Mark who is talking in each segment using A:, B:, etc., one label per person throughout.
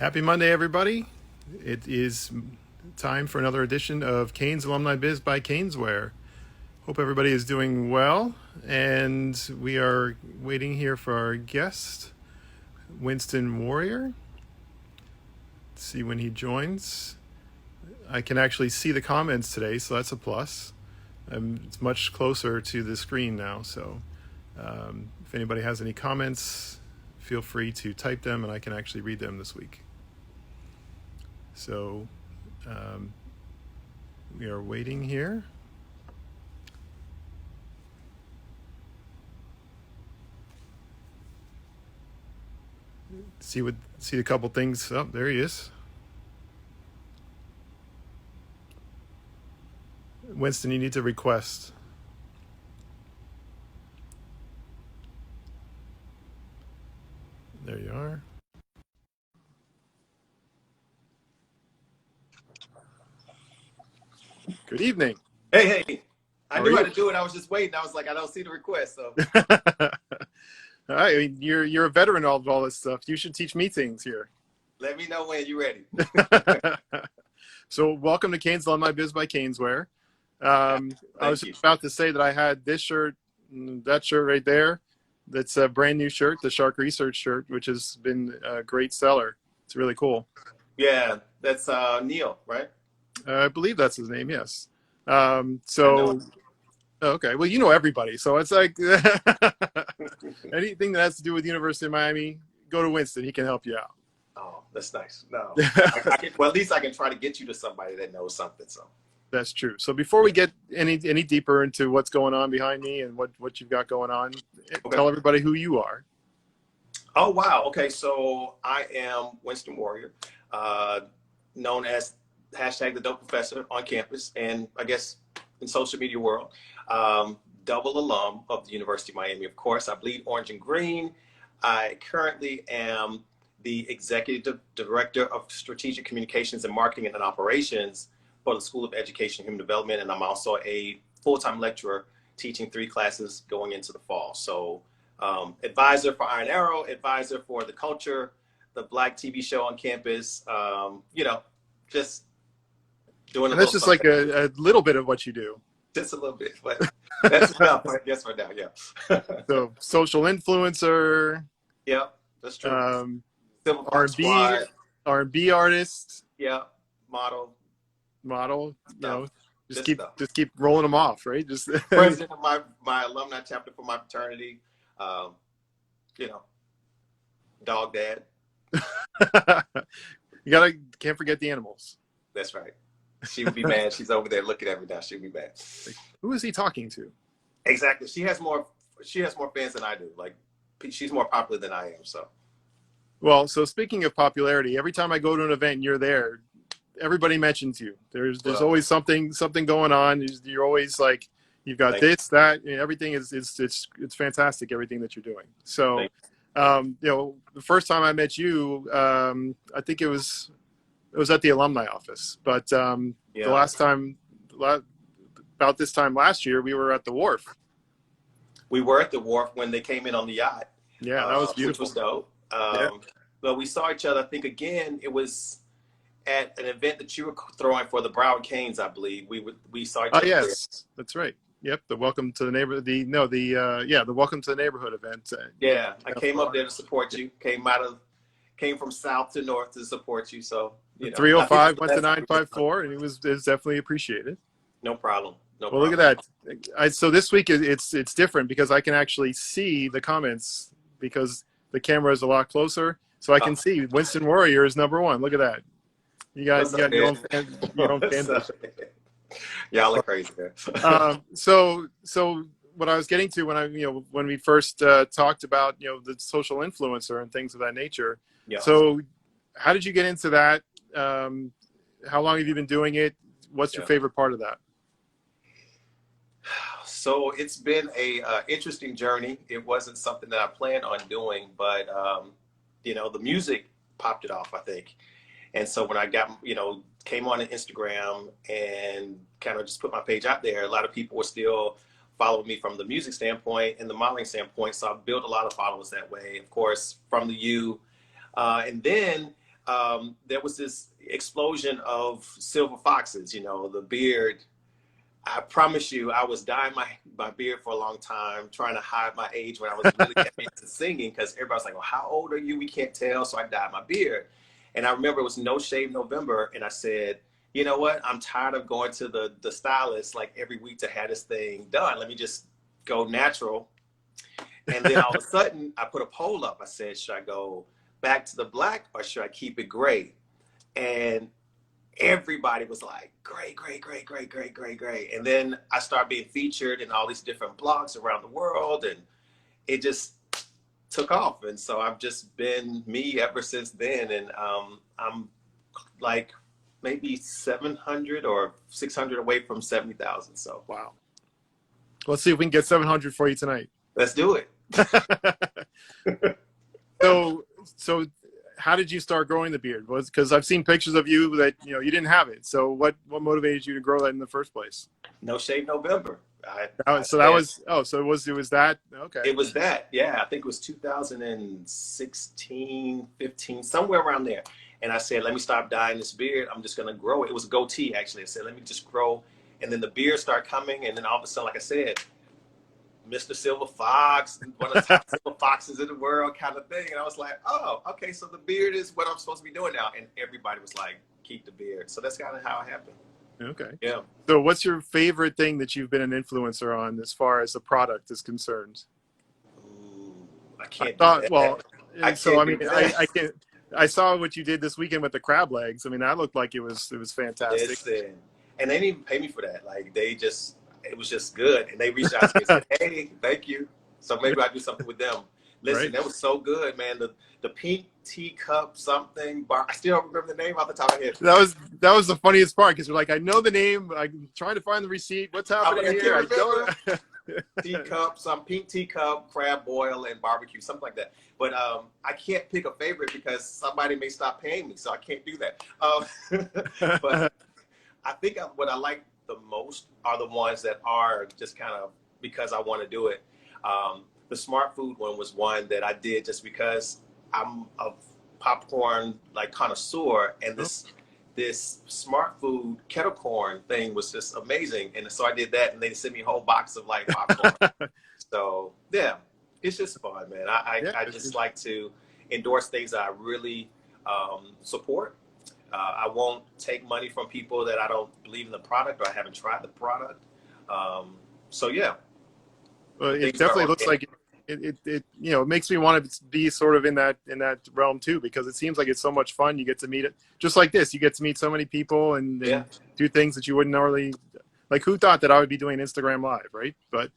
A: Happy Monday, everybody. It is time for another edition of Canes Alumni Biz by CanesWear. Hope everybody is doing well, and we are waiting here for our guest, Winston Warrior. Let's see when he joins. I can actually see the comments today, so that's a plus. It's much closer to the screen now, so if anybody has any comments, feel free to type them, and I can actually read them this week. So we are waiting here. See a couple things. Oh, there he is. Winston, you need to request. There you are. Good evening.
B: Hey, I
A: How
B: knew
A: are
B: how
A: you?
B: to do it. I was just waiting. I was like, I don't see the request. So
A: I mean, you're a veteran of all this stuff. You should teach me things here.
B: let me know when you're ready.
A: So welcome to Canes Alumni Biz by CanesWear. I was
B: Thank you.
A: just about to say that I had this shirt, that shirt right there. That's a brand new shirt, the Shark Research shirt, which has been a great seller. It's really cool.
B: Yeah, that's Neil, right?
A: I believe that's his name. Yes.
B: I know.
A: Okay. Well, you know everybody, so it's like anything that has to do with University of Miami, go to Winston. He can help you out.
B: Oh, that's nice. No, I can, well, at least I can try to get you to somebody that knows something. So
A: That's true. So before we get any deeper into what's going on behind me and what you've got going on,
B: okay.
A: tell everybody who you are.
B: Oh wow. Okay, so I am Winston Warrior, known as hashtag the Dope Professor on campus, and I guess in social media world. Double alum of the University of Miami, of course. I bleed orange and green. I currently am the Executive Director of Strategic Communications and Marketing and Operations for the School of Education and Human Development, and I'm also a full-time lecturer teaching 3 classes going into the fall. So advisor for Iron Arrow, advisor for the culture, the Black TV show on campus, just doing a
A: And that's
B: little
A: just
B: something.
A: like a little bit of what you do.
B: Just a little bit, but that's enough, I guess, for now, yeah.
A: So social influencer,
B: Yeah, that's true.
A: um,
B: Civil Park
A: R&B,
B: Squad,
A: R&B artist,
B: yeah, model,
A: model.
B: stuff,
A: Just
B: just
A: keep
B: stuff.
A: just keep rolling them off, right? Just
B: President of my alumni chapter for my fraternity, um, you know, dog dad.
A: can't forget the animals.
B: That's right. She would be mad. She's over there looking at me now. She'd be mad.
A: Like, who is he talking to?
B: Exactly. She has more fans than I do. Like, she's more popular than I am. So
A: Well, so speaking of popularity, every time I go to an event and you're there, everybody mentions you. There's
B: well,
A: always something going on. You're always like, you've got
B: thank
A: this, that, everything is it's fantastic. Everything that you're doing.
B: you.
A: So,
B: Thank
A: the first time I met you, I think it was at the alumni office. But
B: you.
A: the
B: Yeah.
A: last time, about this time last year, we were at the wharf.
B: We were at the wharf when they came in on the yacht,
A: Yeah, that was
B: which
A: beautiful.
B: was dope.
A: Yeah.
B: But we saw each other. I think again, it was at an event that you were throwing for the Broward Canes, I believe. We saw each
A: Oh
B: other there.
A: yes, that's right. Yep, the welcome to the neighborhood. The welcome to the neighborhood event.
B: Yeah, I
A: Yeah,
B: came up there to support you. Came from south to north to support you. So I think that's
A: 305
B: the
A: went to
B: best time.
A: 954, and it was definitely appreciated.
B: No problem. No
A: Well, look at
B: problem.
A: that. So this week it's different because I can actually see the comments because the camera is a lot closer, so I can see Winston Warrior is #1. Look at that. You
B: What's up,
A: got your
B: man?
A: own your own fan
B: What's
A: base.
B: up? Y'all are crazy, man.
A: So what I was getting to when we first talked about the social influencer and things of that nature.
B: Yeah.
A: So how did you get into that? How long have you been doing it? What's your favorite part of that?
B: So it's been a interesting journey. It wasn't something that I planned on doing, but the music popped it off, I think. And so when I got, came on Instagram and kind of just put my page out there, a lot of people were still following me from the music standpoint and the modeling standpoint. So I built a lot of followers that way, of course, from the U. And then there was this explosion of silver foxes, you know, the beard. I promise you, I was dyeing my beard for a long time, trying to hide my age when I was really getting into singing, because everybody was like, well, how old are you? We can't tell. So I dyed my beard. And I remember it was No Shave November. And I said, you know what? I'm tired of going to the stylist like every week to have this thing done. Let me just go natural. And then all of a sudden, I put a poll up. I said, should I go back to the black or should I keep it gray? And everybody was like, great, great, great, great, great, great, great. And then I started being featured in all these different blogs around the world, and it just took off. And so I've just been me ever since then. And I'm like maybe 700 or 600 away from 70,000. So
A: Wow. Let's see if we can get 700 for you tonight.
B: let's do it.
A: So how did you start growing the beard? Was because I've seen pictures of you that you didn't have it. So what motivated you to grow that in the first place?
B: No Shave November.
A: So it was that. Okay.
B: It was that. Yeah, I think it was 2016, 15, somewhere around there. And I said, let me stop dyeing this beard. I'm just gonna grow it. It was a goatee actually. I said, let me just grow, and then the beard started coming, and then all of a sudden, like I said, Mr. Silver Fox, one of the top silver foxes in the world kind of thing. And I was like, oh, okay, so the beard is what I'm supposed to be doing now. And everybody was like, keep the beard. So that's kind of how it happened.
A: Okay.
B: Yeah.
A: So what's your favorite thing that you've been an influencer on as far as the product is concerned?
B: Ooh, I can't
A: I
B: do that.
A: Well,
B: I
A: so I
B: can't
A: mean,
B: do that.
A: I can't. I saw what you did this weekend with the crab legs. I mean, that looked like it was fantastic.
B: Listen, and they didn't even pay me for that. Like it was just good. And they reached out to me and said, hey, thank you. So maybe I do something with them. Listen,
A: Right.
B: That was so good, man. The pink teacup something bar. I still don't remember the name off the top of my head.
A: That was the funniest part because you're like, I know the name. I'm trying to find the receipt. What's happening here? I don't.
B: Teacup, some pink teacup, crab boil, and barbecue, something like that. But I can't pick a favorite because somebody may stop paying me, so I can't do that. But I think what I like the most are the ones that are just kind of because I want to do it. The smart food one was one that I did just because I'm a popcorn like connoisseur, and this smart food kettle corn thing was just amazing. And so I did that, and they sent me a whole box of like popcorn. So yeah, it's just fun, man. I just like to endorse things that I really support. I won't take money from people that I don't believe in the product or I haven't tried the product. So yeah.
A: Well, it definitely looks like it makes me want to be sort of in that realm too, because it seems like it's so much fun. You get to meet it just like this. You get to meet so many people and do things that you wouldn't normally. Like, who thought that I would be doing Instagram Live, right? But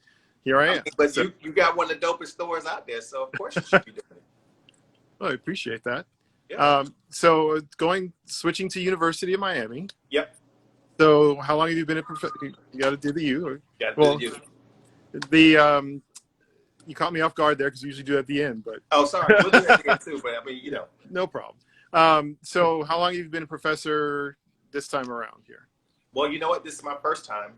A: here I am.
B: But so, you got one of the dopest stores out there, so of course you should be doing it.
A: Well, I appreciate that.
B: Yeah.
A: So switching to University of Miami.
B: Yep.
A: So how long have you been a professor? You got to do the U. Or,
B: Got to do the U.
A: You caught me off guard there because we usually do it at the end, but
B: oh, sorry, we'll do that again too. But I mean,
A: no problem. So how long have you been a professor this time around here?
B: Well, you know what? This is my first time.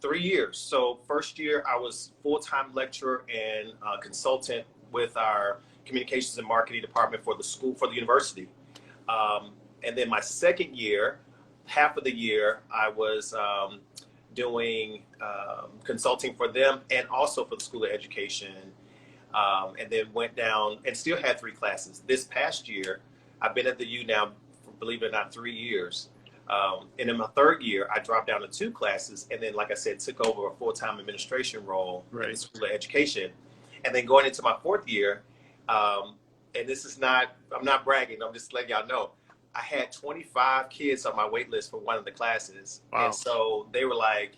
B: 3 years. So first year I was full-time lecturer and consultant with our communications and marketing department for the school, for the university. And then my second year, half of the year, I was doing consulting for them and also for the School of Education, and then went down and still had 3 classes. This past year, I've been at the U now, for, believe it or not, 3 years. And in my third year, I dropped down to 2 classes, and then, like I said, took over a full-time administration role in the School of Education. And then going into my 4th year, and this is not, I'm not bragging, I'm just letting y'all know, I had 25 kids on my wait list for one of the classes. Wow. And so they were like,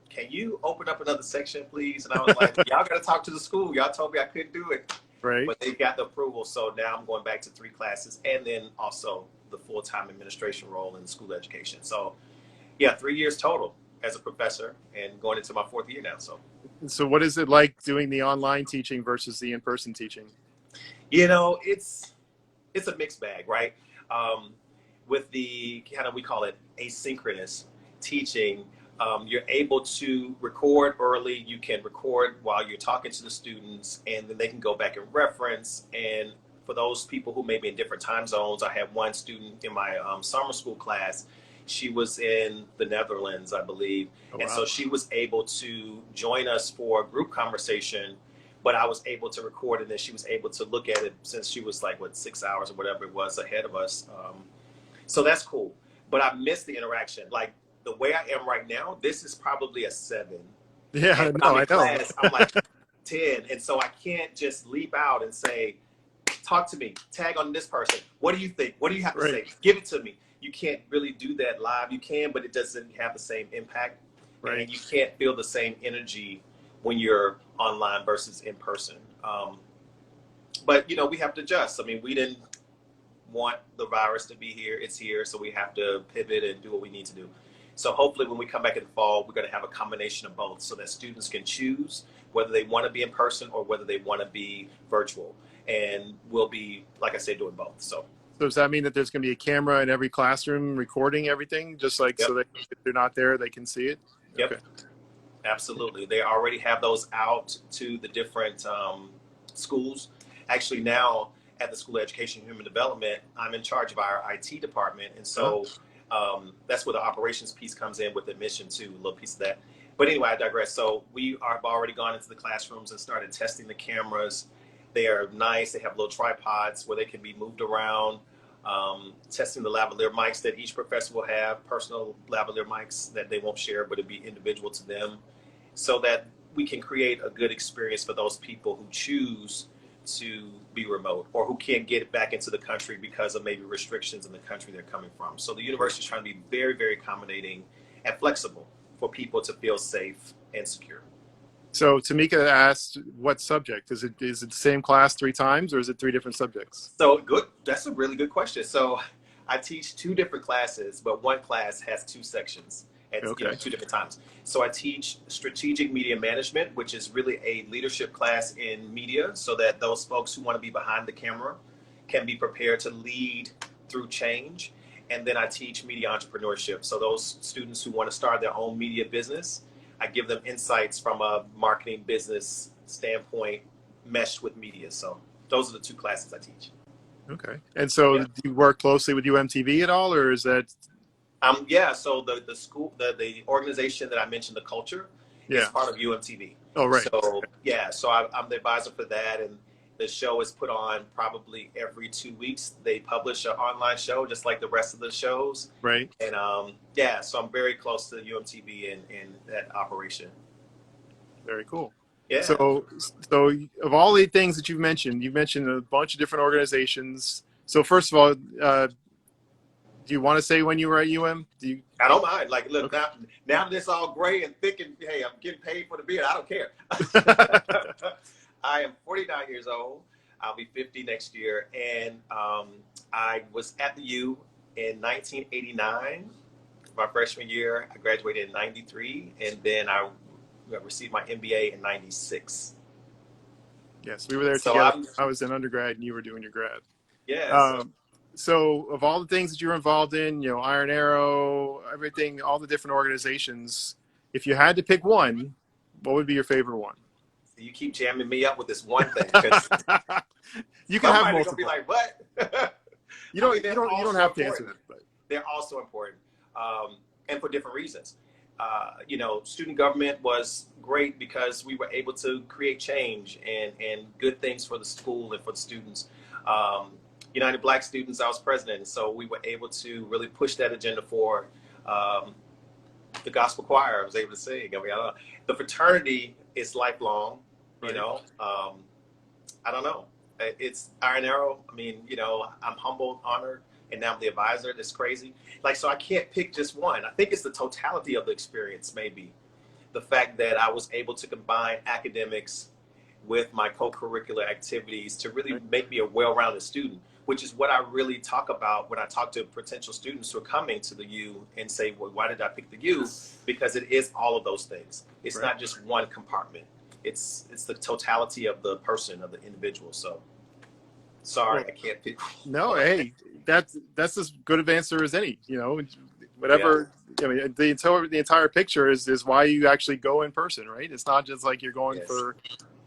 B: can you open up another section, please? And I was like, y'all got to talk to the school. Y'all told me I couldn't do it.
A: Right.
B: But they got the approval. So now I'm going back to 3 classes and then also the full-time administration role in the School of Education. So yeah, 3 years total as a professor and going into my 4th year now.
A: So what is it like doing the online teaching versus the in-person teaching?
B: You know, it's a mixed bag, right? With the kind of, we call it asynchronous teaching, you're able to record early. You can record while you're talking to the students, and then they can go back and reference. And for those people who may be in different time zones, I had one student in my summer school class. She was in the Netherlands, I believe.
A: Oh,
B: And
A: wow.
B: so she was able to join us for a group conversation, but I was able to record, and then she was able to look at it since she was like, what, 6 hours or whatever it was ahead of us. So that's cool. But I miss the interaction. Like the way I am right now, this is probably a 7.
A: Yeah,
B: And when
A: no,
B: I'm in
A: I know.
B: class, I'm like 10. And so I can't just leap out and say, talk to me, tag on this person. What do you think? What do you have to
A: Right.
B: say? Give it to me. You can't really do that live. You can, but it doesn't have the same impact.
A: Right.
B: And you can't feel the same energy when you're online versus in person. But, you know, we have to adjust. I mean, we didn't want the virus to be here. It's here. So we have to pivot and do what we need to do. So hopefully when we come back in the fall, we're going to have a combination of both so that students can choose whether they want to be in person or whether they want to be virtual. And we'll be, like I said, doing both. So
A: does that mean that there's going to be a camera in every classroom recording everything, just like
B: yep.
A: so that if they're not there, they can see it?
B: Yep.
A: Okay.
B: Absolutely. They already have those out to the different schools. Actually, now at the School of Education and Human Development, I'm in charge of our IT department. And so that's where the operations piece comes in with admission too, a little piece of that. But anyway, I digress. So we have already gone into the classrooms and started testing the cameras. They are nice. They have little tripods where they can be moved around. Testing the lavalier mics that each professor will have, personal lavalier mics that they won't share, but it'd be individual to them, so that we can create a good experience for those people who choose to be remote or who can't get back into the country because of maybe restrictions in the country they're coming from. So the university is trying to be very, very accommodating and flexible for people to feel safe and secure.
A: So Tamika asked, what subject? Is it the same class 3 times, or is it 3 different subjects?
B: So good. That's a really good question. So I teach 2 different classes, but one class has 2 sections at
A: Okay.
B: 2 different times. So I teach strategic media management, which is really a leadership class in media, so that those folks who want to be behind the camera can be prepared to lead through change. And then I teach media entrepreneurship. So those students who want to start their own media business, I give them insights from a marketing business standpoint meshed with media. So those are the 2 classes I teach.
A: Okay. And so
B: Yeah.
A: do you work closely with UMTV at all, or is that?
B: Yeah, so the school, the organization that I mentioned, the culture, is part of UMTV.
A: Oh, right.
B: So yeah, so I'm the advisor for that, and the show is put on probably every 2 weeks. They publish an online show just like the rest of the shows.
A: Right.
B: And yeah, so I'm very close to UMTV and that operation.
A: Very cool.
B: Yeah.
A: So of all the things that you've mentioned a bunch of different organizations. So first of all, do you want to say when you were at UM?
B: I don't mind. Like, look,
A: Okay.
B: now that it's all gray and thick and, hey, I'm getting paid for the beard, I don't care. I am 49 years old. I'll be 50 next year. And I was at the U in 1989. My freshman year, I graduated in 93. And then I received my MBA in 96.
A: Yes, we were there
B: So
A: together. I was in undergrad and you were doing your grad.
B: Yeah.
A: So of all the things that you were involved in, Iron Arrow, everything, all the different organizations, if you had to pick one, what would be your favorite one?
B: You keep jamming me up with this one thing. 'Cause
A: you can have multiple.
B: gonna be like, what?
A: You don't have to answer that. But
B: they're also important, and for different reasons. Student government was great because we were able to create change and good things for the school and for the students. United Black Students, I was president, and so we were able to really push that agenda forward. The gospel choir, I was able to sing. I mean, the fraternity is lifelong.
A: Right.
B: I don't know. It's Iron Arrow. I mean, I'm humbled, honored, and now I'm the advisor. That's crazy. So I can't pick just one. I think it's the totality of the experience, maybe. The fact that I was able to combine academics with my co-curricular activities to really make me a well-rounded student, which is what I really talk about when I talk to potential students who are coming to the U and say, well, why did I pick the U? Because it is all of those things. It's not just one compartment. It's the totality of the person, of the individual. So sorry, I can't pick.
A: No, hey, that's as good of an answer as any, whatever. Yeah. I mean, the entire picture is why you actually go in person, right? It's not just like you're going for,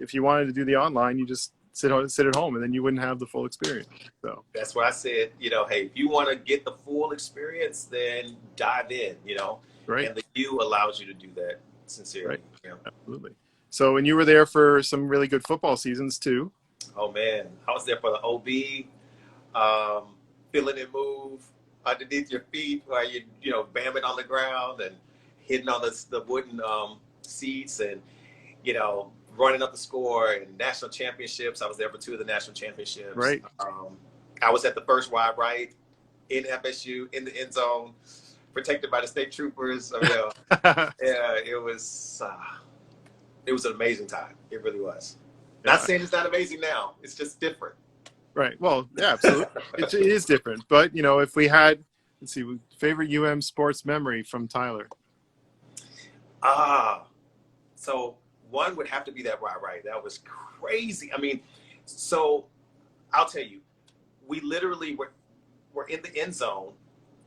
A: if you wanted to do the online, you just sit at home, and then you wouldn't have the full experience. So
B: That's what I said. Hey, if you want to get the full experience, then dive in.
A: right,
B: And the U allows you to do that sincerely.
A: right, absolutely. So, and you were there for some really good football seasons too.
B: Oh man, I was there for the OB, feeling it move underneath your feet while bamming on the ground and hitting on the wooden seats and running up the score and national championships. I was there for 2 of the national championships.
A: Right.
B: I was at the first wide right in FSU in the end zone, protected by the state troopers. Yeah, it was an amazing time. It really was.
A: Yeah.
B: Not saying it's not amazing now. It's just different.
A: Right. Well, yeah, absolutely. It is different. But, if we had, let's see, favorite sports memory from Tyler.
B: So one would have to be that right. That was crazy. I mean, so I'll tell you, we literally were in the end zone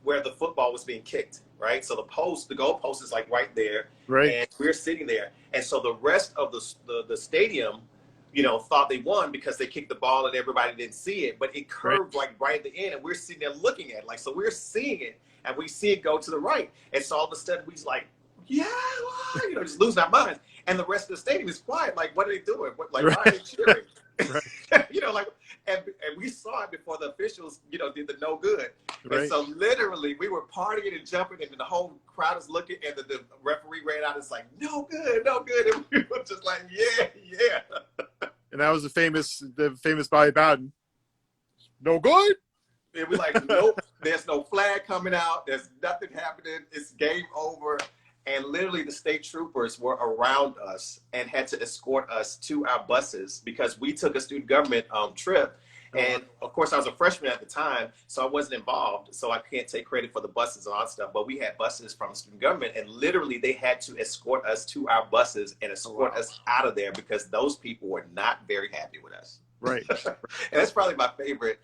B: where the football was being kicked, right? So the goal post is like right there,
A: right?
B: And we're sitting there, and so the rest of the stadium, thought they won because they kicked the ball and everybody didn't see it, but it curved like right at the end, and we're sitting there looking at it, so we're seeing it, and we see it go to the right, and so all of a sudden we like, yeah, just losing our minds. And the rest of the stadium is quiet. Like, what are they doing? Why are they cheering?
A: Right.
B: And we saw it before the officials, did the no good.
A: Right.
B: And so literally we were partying and jumping, and the whole crowd is looking, and the referee ran out and it's like, no good. And we were just like, yeah.
A: And that was the famous Bobby Bowden. No good.
B: And we're like, nope, there's no flag coming out. There's nothing happening. It's game over. And literally the state troopers were around us and had to escort us to our buses because we took a student government trip. And of course I was a freshman at the time, so I wasn't involved. So I can't take credit for the buses and all that stuff, but we had buses from student government, and literally they had to escort us to our buses and escort us out of there because those people were not very happy with us.
A: Right.
B: And that's probably my favorite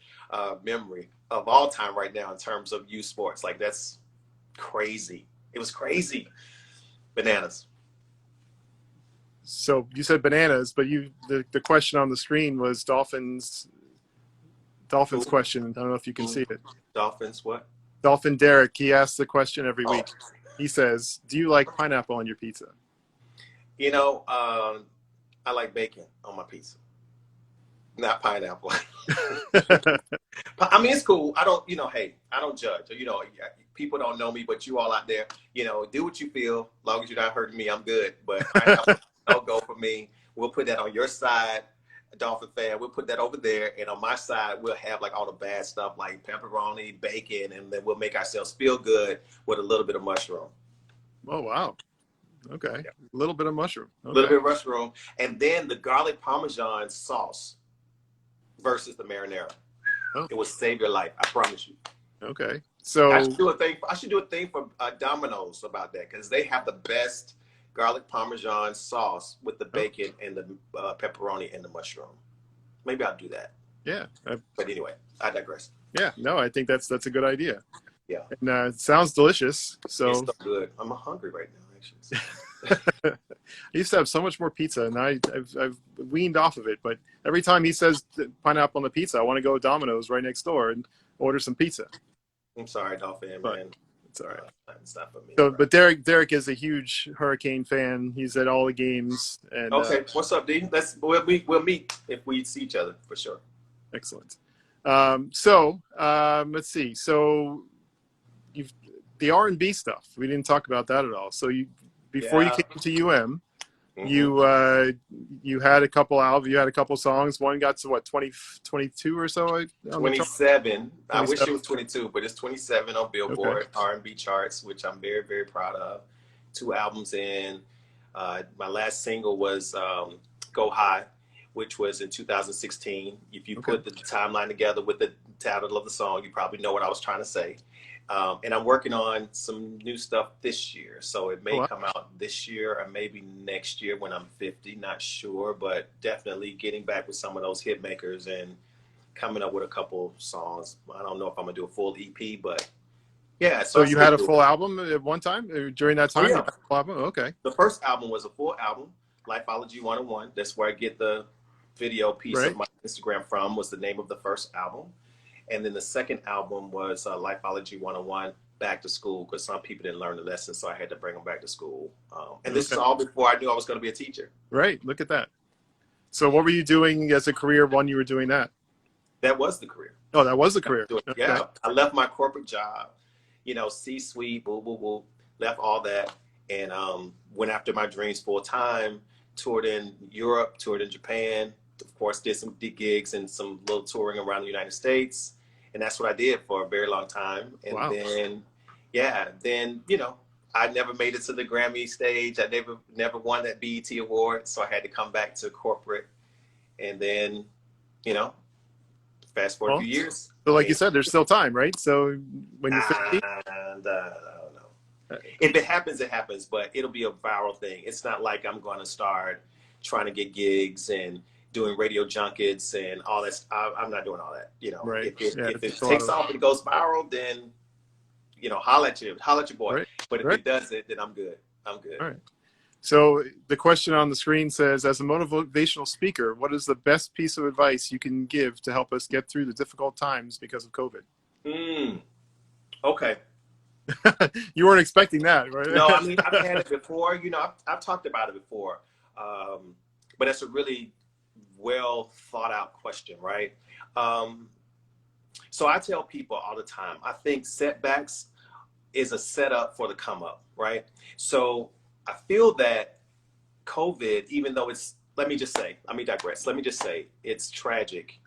B: memory of all time right now in terms of youth sports. Like, that's crazy. It was crazy. Bananas.
A: So you said bananas, but the question on the screen was Dolphins question. I don't know if you can see it.
B: Dolphins what?
A: Dolphin Derek. He asks the question every week. He says, do you like pineapple on your pizza?
B: I like bacon on my pizza. Not pineapple. I mean, it's cool. I don't, hey, I don't judge. People don't know me, but you all out there, do what you feel. As long as you're not hurting me, I'm good. But pineapple don't go for me. We'll put that on your side, Dolphin fan. We'll put that over there. And on my side, we'll have like all the bad stuff like pepperoni, bacon, and then we'll make ourselves feel good with a little bit of mushroom.
A: Oh, wow. Okay. Yeah. A little bit of mushroom. Okay.
B: A little bit of mushroom. And then the garlic Parmesan sauce versus the marinara. Oh. It will save your life. I promise you.
A: Okay. So
B: I should do a thing for Domino's about that, because they have the best garlic Parmesan sauce with the bacon and the pepperoni and the mushroom. Maybe I'll do that.
A: Yeah.
B: But anyway, I digress.
A: Yeah. No, I think that's a good idea.
B: Yeah.
A: And it sounds delicious. So
B: it's so good. I'm hungry right now, actually.
A: I used to have so much more pizza, and I've weaned off of it. But every time he says pineapple on the pizza, I want to go to Domino's right next door and order some pizza.
B: I'm sorry, Dolphin,
A: but
B: man.
A: It's all right.
B: It's not for me.
A: So, but Derek is a huge Hurricane fan. He's at all the games. And
B: okay, what's up, D? We'll meet if we see each other for sure.
A: Excellent. Let's see. So, the R&B stuff. We didn't talk about that at all. So before you came to UM, you had a couple albums. You had a couple songs. One got to what, 22 or so?
B: 27. I wish it was 22, but it's 27 on Billboard R&B charts, which I'm very, very proud of. 2 albums in. My last single was Go High, which was in 2016. If you put the timeline together with the title of the song, you probably know what I was trying to say. And I'm working on some new stuff this year. So it may come out this year or maybe next year when I'm 50, not sure, but definitely getting back with some of those hit makers and coming up with a couple songs. I don't know if I'm gonna do a full EP, but yeah.
A: So you had a full album at one time during that time?
B: Oh, yeah.
A: Full album? Okay.
B: The first album was a full album, Lifeology 101. That's where I get the video piece
A: Right.
B: of my Instagram from was the name of the first album. And then the second album was Lifeology 101, Back to School, because some people didn't learn the lesson, so I had to bring them back to school. And this is
A: Okay.
B: all before I knew I was going to be a teacher.
A: Right. Look at that. So what were you doing as a career when you were doing that?
B: That was the career.
A: Oh, that was the career. Okay.
B: Yeah, I left my corporate job, you know, C-suite, boo, boo, boo, left all that, and went after my dreams full time, toured in Europe, toured in Japan, of course, did some gigs and some little touring around the United States. And that's what I did for a very long time. And
A: Wow.
B: then, yeah, then, you know, I never made it to the Grammy stage. I never won that BET award. So I had to come back to corporate. And then, you know, fast forward a few years.
A: So like you said, there's still time, right? So when you're 50?
B: I don't know. If it happens, it happens, but it'll be a viral thing. It's not like I'm going to start trying to get gigs and doing radio junkets and all that. I'm not doing all that. You know,
A: Right.
B: if
A: Yeah,
B: it takes off and it goes viral, then, you know, holla at your boy.
A: Right.
B: But if
A: Right.
B: it doesn't, then I'm good. I'm good.
A: All right. So the question on the screen says, as a motivational speaker, what is the best piece of advice you can give to help us get through the difficult times because of COVID?
B: Okay.
A: You weren't expecting that, right?
B: No, I mean, I've had it before. You know, I've talked about it before. But that's a really well thought out question, right? So I tell people all the time, I think setbacks is a setup for the come up, right? So I feel that COVID, even though let me digress. Let me just say it's tragic.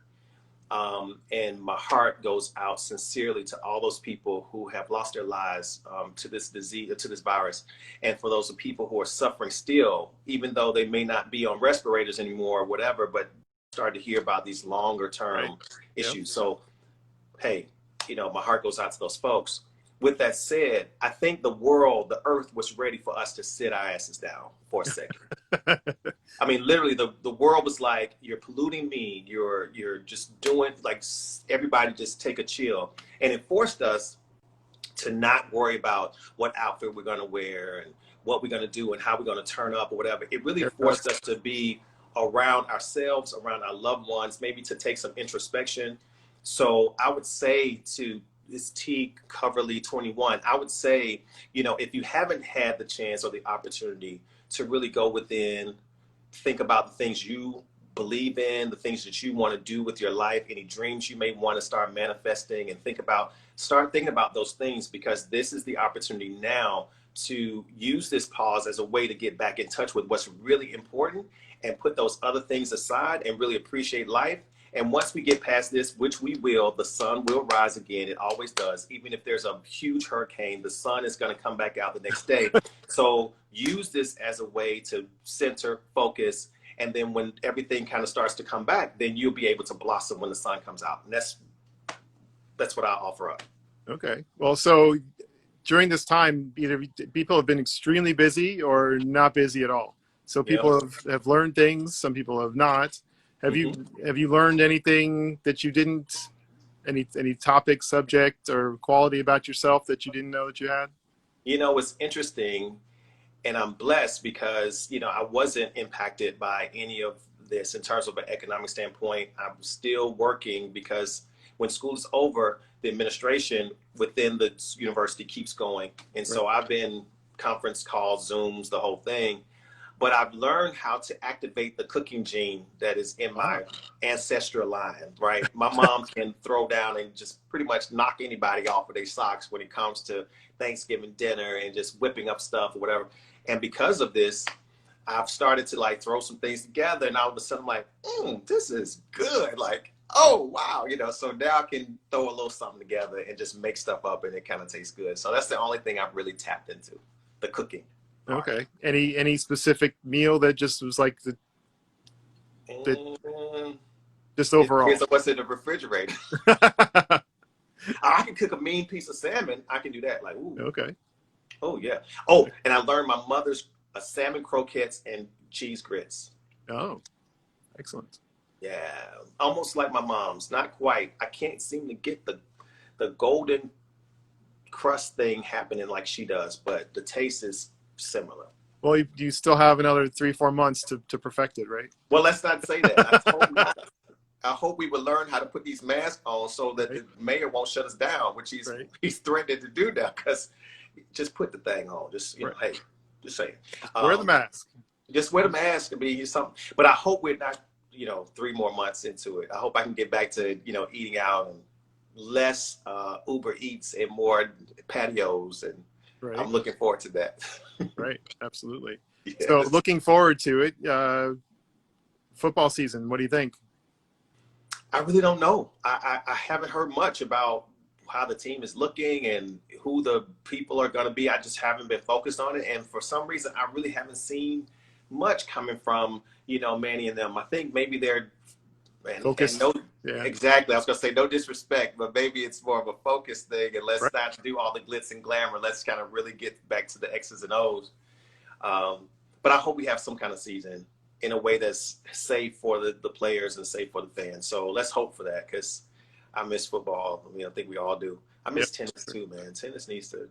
B: And my heart goes out sincerely to all those people who have lost their lives to this disease, to this virus. And for those people who are suffering still, even though they may not be on respirators anymore or whatever, but start to hear about these longer term issues. Yep. So, hey, you know, my heart goes out to those folks. With that said, I think the earth was ready for us to sit our asses down for a second. I mean, literally the world was like, you're polluting me. You're just doing, like, everybody just take a chill. And it forced us to not worry about what outfit we're going to wear and what we're going to do and how we're going to turn up or whatever. It really forced us to be around ourselves, around our loved ones, maybe to take some introspection. So I would say to this T Coverly 21, I would say, you know, if you haven't had the chance or the opportunity to really go within, think about the things you believe in, the things that you want to do with your life, any dreams you may want to start manifesting, and start thinking about those things, because this is the opportunity now to use this pause as a way to get back in touch with what's really important and put those other things aside and really appreciate life. And once we get past this, which we will, the sun will rise again. It always does. Even if there's a huge hurricane, the sun is going to come back out the next day. So use this as a way to center, focus. And then when everything kind of starts to come back, then you'll be able to blossom when the sun comes out. And that's what I offer up.
A: Okay. Well, so during this time, either people have been extremely busy or not busy at all. So people have learned things. Some people have not. Have you learned anything that you didn't, any topic, subject, or quality about yourself that you didn't know that you had?
B: You know, it's interesting, and I'm blessed because, you know, I wasn't impacted by any of this in terms of an economic standpoint. I'm still working because when school is over, the administration within the university keeps going. And so I've been conference calls, Zooms, the whole thing. But I've learned how to activate the cooking gene that is in my ancestral line, right? My mom can throw down and just pretty much knock anybody off of their socks when it comes to Thanksgiving dinner and just whipping up stuff or whatever. And because of this, I've started to like throw some things together, and all of a sudden I'm like, this is good. Like, oh, wow. You know, so now I can throw a little something together and just make stuff up, and it kind of tastes good. So that's the only thing I've really tapped into, the cooking.
A: Okay. Any specific meal that just was like just overall?
B: Here's what's in the refrigerator. I can cook a mean piece of salmon. I can do that. Like, ooh.
A: Okay.
B: Oh yeah. Oh, and I learned my mother's salmon croquettes and cheese grits.
A: Oh, excellent.
B: Yeah, almost like my mom's. Not quite. I can't seem to get the golden crust thing happening like she does, but the taste is similar.
A: Well, you still have another 3-4 months to perfect it, right?
B: Well, let's not say that. I hope not. I hope we will learn how to put these masks on so that
A: Right.
B: the mayor won't shut us down, which
A: Right.
B: he's threatening to do now. Because just put the thing on. Just
A: Right.
B: hey, just say it.
A: Wear the mask.
B: Just wear the mask and be something. But I hope we're not 3 more months into it. I hope I can get back to eating out and less Uber Eats and more patios, and
A: Right.
B: I'm looking forward to that.
A: Right. Absolutely.
B: Yes.
A: So looking forward to it. Football season. What do you think?
B: I really don't know. I haven't heard much about how the team is looking and who the people are going to be. I just haven't been focused on it. And for some reason, I really haven't seen much coming from, Manny and them. I think maybe they're
A: Focused. Yeah.
B: Exactly. I was going to say no disrespect, but maybe it's more of a focus thing. And let's
A: Right.
B: not do all the glitz and glamour. Let's kind of really get back to the X's and O's. But I hope we have some kind of season in a way that's safe for the players and safe for the fans. So let's hope for that, because I miss football. I mean, I think we all do. I miss tennis too, man. Tennis needs to,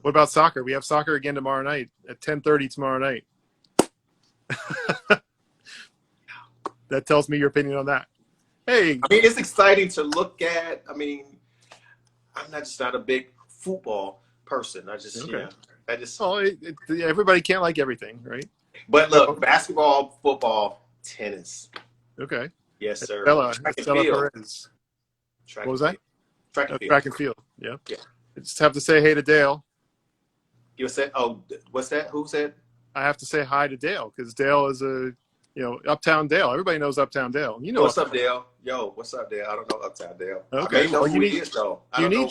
A: What about soccer? We have soccer again tomorrow night at 10:30 tomorrow night. That tells me your opinion on that. Hey,
B: I mean, it's exciting to look at. I mean, I'm not a big football person. I just,
A: Okay.
B: Oh,
A: everybody can't like everything, right?
B: But look, basketball, football, tennis.
A: Okay.
B: Yes, sir.
A: Estella
B: Track and field.
A: Perez.
B: Track
A: What was
B: and
A: that?
B: field. Track and field.
A: Track and field. Yeah.
B: Yeah.
A: I just have to say hey to Dale.
B: You said, oh, what's that? Who said?
A: I have to say hi to Dale because Dale is Uptown Dale. Everybody knows Uptown Dale. You know
B: What's up, Dale? Yo, what's up, Dale? I don't know Uptown Dale.
A: Okay.
B: I may know who he is, though.
A: You need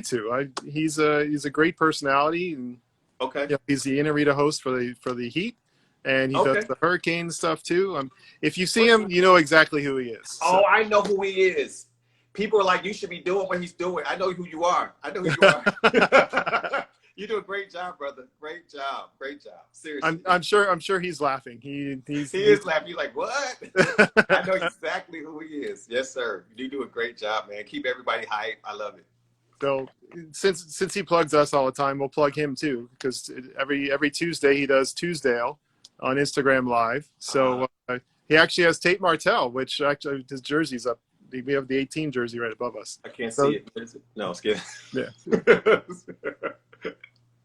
A: to. He's a great personality, and
B: Okay.
A: he's the Inarita host for the Heat, and he does the Hurricane stuff too. If you see him, you know exactly who he is.
B: Oh, I know who he is. People are like, you should be doing what he's doing. I know who you are. I know who you are. You do a great job, brother. Great job. Great job. Seriously.
A: I'm sure he's laughing. He
B: is laughing. You're like, what? I know exactly who he is. Yes, sir. You do a great job, man. Keep everybody hype. I love it.
A: So since he plugs us all the time, we'll plug him too, because every Tuesday he does Tuesdale on Instagram Live. So he actually has Tate Martell, which actually his jersey's up. We have the 18 jersey right above us.
B: I can't see it. What is it? No, it's good.
A: Yeah.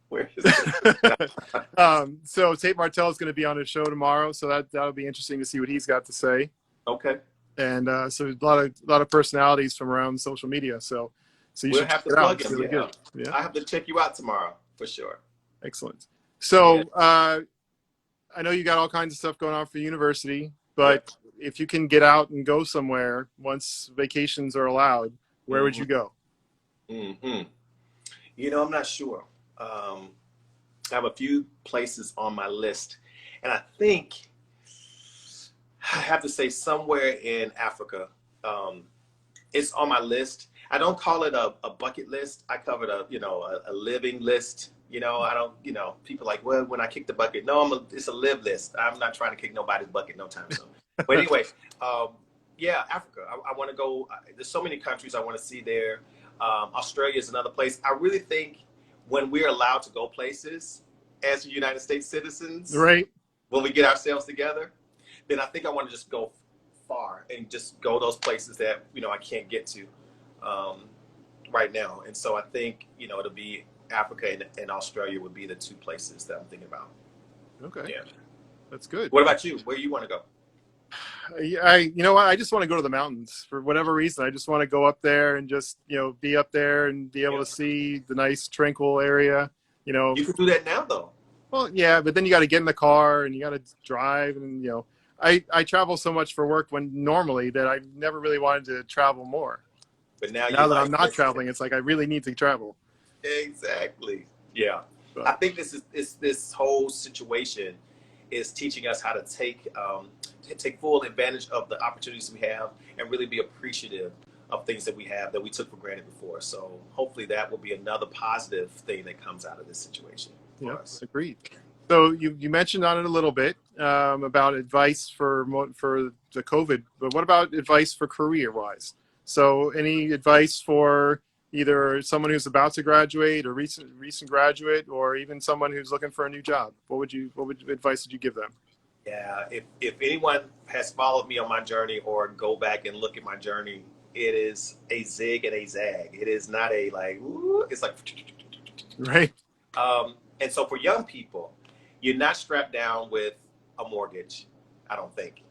B: Where is it?
A: So Tate Martell is going to be on his show tomorrow, so that'll be interesting to see what he's got to say.
B: Okay.
A: And so a lot of personalities from around social media. So you should
B: have to
A: check
B: plug
A: it out.
B: him.
A: Really good. Yeah.
B: I have to check you out tomorrow for sure.
A: Excellent. So I know you got all kinds of stuff going on for university, but if you can get out and go somewhere once vacations are allowed, where would you go?
B: I'm not sure. I have a few places on my list, and I think I have to say somewhere in Africa. It's on my list. I don't call it a bucket list. I covered a living list. I don't, people like, well, when I kick the bucket, no, it's a live list. I'm not trying to kick nobody's bucket no time soon. But anyway, Africa. I want to go. There's so many countries I want to see there. Australia is another place. I really think when we're allowed to go places as United States citizens,
A: right?
B: When we get ourselves together, then I think I want to just go far and just go those places that I can't get to right now. And so I think it'll be Africa and Australia would be the two places that I'm thinking about.
A: Okay,
B: yeah,
A: that's good.
B: What about you? Where you want to go?
A: I just want to go to the mountains for whatever reason. I just want to go up there and just, be up there and be able to see the nice tranquil area,
B: You can do that now though.
A: Well, yeah, but then you got to get in the car and you got to drive and, I travel so much for work when normally that I never really wanted to travel more.
B: But now
A: that I'm not traveling, it's like I really need to travel.
B: Exactly. Yeah. But I think this whole situation is teaching us how to take full advantage of the opportunities we have and really be appreciative of things that we have that we took for granted before. So hopefully that will be another positive thing that comes out of this situation for us.
A: Agreed. So you mentioned on it a little bit about advice for the COVID, but what about advice for career-wise? So any advice for either someone who's about to graduate or recent graduate, or even someone who's looking for a new job? What advice would you give them?
B: Yeah, if anyone has followed me on my journey or go back and look at my journey, it is a zig and a zag. It is not a like, ooh, it's like,
A: Right.
B: and so for young people, you're not strapped down with a mortgage, I don't think.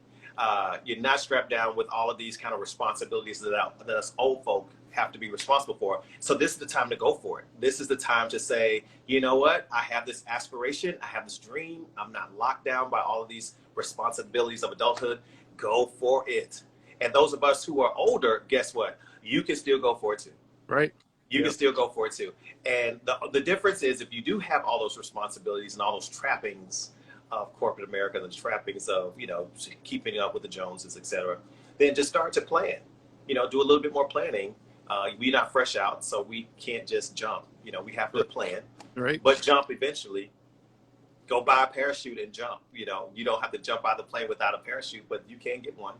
B: You're not strapped down with all of these kind of responsibilities that us old folk have to be responsible for. So this is the time to go for it. This is the time to say, you know what? I have this aspiration. I have this dream. I'm not locked down by all of these responsibilities of adulthood. Go for it. And those of us who are older, guess what? You can still go for it too.
A: Right.
B: You can still go for it too. And the difference is if you do have all those responsibilities and all those trappings of corporate America, the trappings of, keeping up with the Joneses, et cetera, then just start to plan, do a little bit more planning. We're not fresh out, so we can't just jump. We have to plan,
A: right?
B: But jump eventually. Go buy a parachute and jump. You don't have to jump out of the plane without a parachute, but you can get one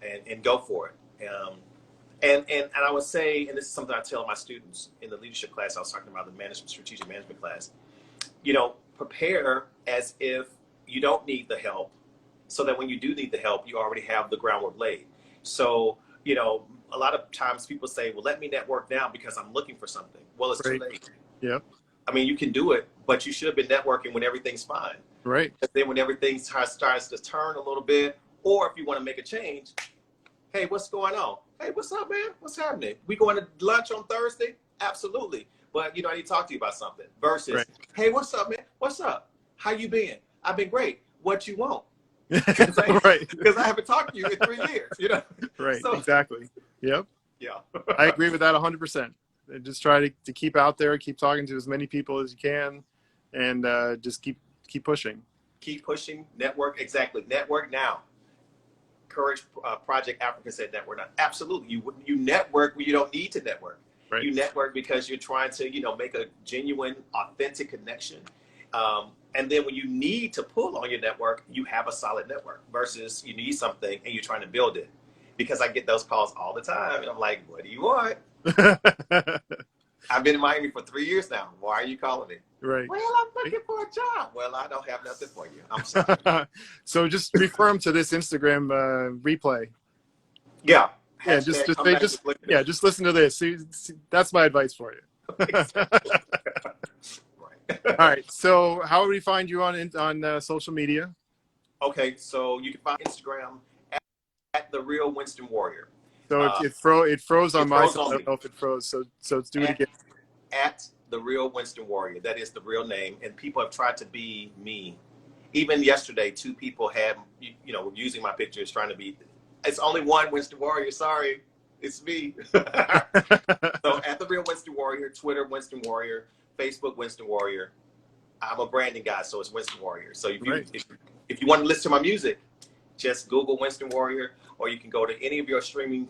B: and go for it. And I would say, and this is something I tell my students in the leadership class I was talking about, the strategic management class, prepare as if you don't need the help, so that when you do need the help, you already have the groundwork laid. So, a lot of times people say, well, let me network now because I'm looking for something. Well, it's too late.
A: Yep.
B: I mean, you can do it, but you should have been networking when everything's fine.
A: Right.
B: And then when everything starts to turn a little bit, or if you want to make a change, hey, what's going on? Hey, what's up, man? What's happening? We going to lunch on Thursday? Absolutely. But, I need to talk to you about something. Versus, hey, what's up, man? What's up? How you been? I've been great. What you want?
A: Right.
B: Because I haven't talked to you in 3 years,
A: Right.
B: So,
A: exactly. Yep.
B: Yeah.
A: I agree with that 100%. Just try to keep out there, keep talking to as many people as you can, and just keep pushing.
B: Keep pushing. Network. Exactly. Network now. Courage Project Africa said network now. Absolutely. You network when you don't need to network. Right. You network because you're trying to, make a genuine, authentic connection. And then when you need to pull on your network, you have a solid network versus you need something and you're trying to build it. Because I get those calls all the time. And I'm like, what do you want? I've been in Miami for 3 years now. Why are you calling me?
A: Right.
B: Well, I'm looking for a job. Well, I don't have nothing for you. I'm sorry.
A: So just refer them to this Instagram replay.
B: Yeah.
A: Yeah, just listen to this. See, that's my advice for you. All right. So how would we find you on social media?
B: Okay, so you can find Instagram at the real Winston Warrior.
A: So it froze on my side. I don't know if it froze. So let's do it again.
B: At the real Winston Warrior. That is the real name. And people have tried to be me. Even yesterday, 2 people had, were using my pictures trying to be. It's only one Winston Warrior. Sorry, it's me. So at the real Winston Warrior, Twitter Winston Warrior, Facebook Winston Warrior. I'm a branding guy, so it's Winston Warrior. So if you want to listen to my music, just Google Winston Warrior, or you can go to any of your streaming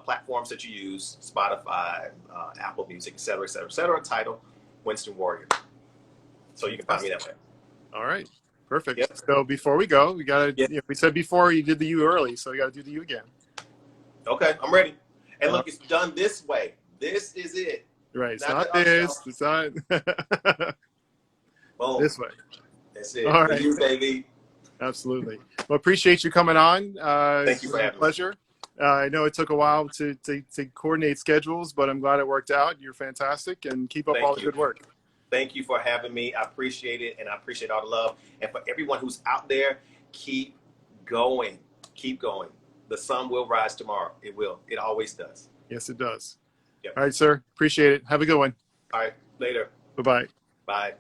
B: platforms that you use, Spotify, Apple Music, et cetera, et cetera, et cetera, title Winston Warrior. So you can find me that way.
A: All right. Perfect.
B: Yep.
A: So before we go, we got to, we said before you did the U early, so we got to do the U again.
B: Okay, I'm ready. And look, it's done this way. This is it.
A: Right. It's not this. It's not.
B: Boom.
A: This way.
B: That's it.
A: All right.
B: You, baby.
A: Absolutely. Well, appreciate you coming on.
B: Thank you for having me.
A: Pleasure. I know it took a while to coordinate schedules, but I'm glad it worked out. You're fantastic, and keep up all the good work.
B: Thank you for having me. I appreciate it, and I appreciate all the love. And for everyone who's out there, keep going. Keep going. The sun will rise tomorrow. It will. It always does.
A: Yes, it does.
B: Yep.
A: All right, sir. Appreciate it. Have a good one.
B: All right. Later.
A: Bye-bye.
B: Bye.